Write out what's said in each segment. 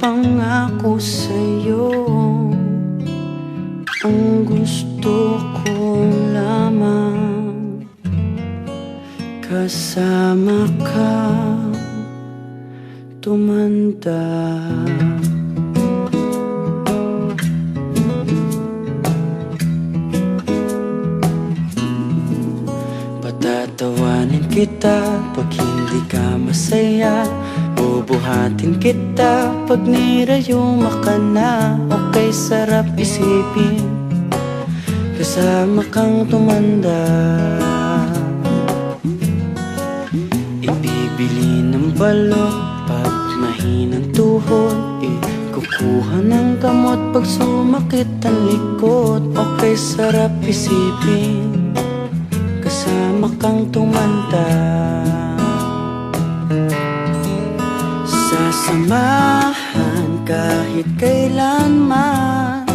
pangako sa'yo. Ang gusto ko lamang kasama ka tumanda. Patatawanin kita pag hindi ka masaya, bubuhatin kita pag nirayuma ka na. Okay, sarap isipin kasama kang tumanda. Ibibili ng balot pag mahinang tuhod, kukuha ng gamot pag sumakit ang likod. Okay, sarap isipin kasama kang tumanda. Sasamahan kahit kailanman,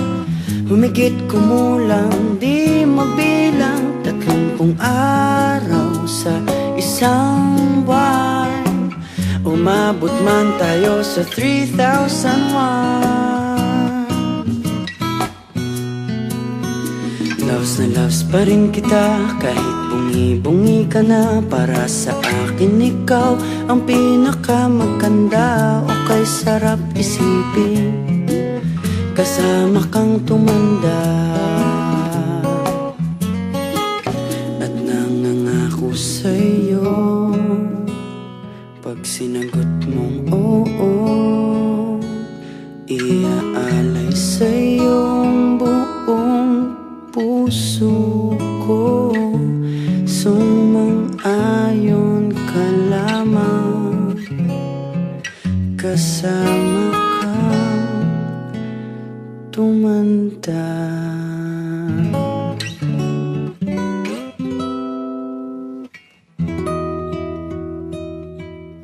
humigit kumulang di mabilang 30 araw sa isang buwan. Umabot man tayo sa 3,001. Loves na loves pa rin kita kahit bungi-bungi ka na. Para sa akin ikaw ang pinakamaganda. Okay, sarap isipin kasama kang tumanda. At nangangako sa'yo pag sinagot mong oo, iaalay sa'yong buong puso ko. Sumang-ayon ka lamang kasama kang tumanda.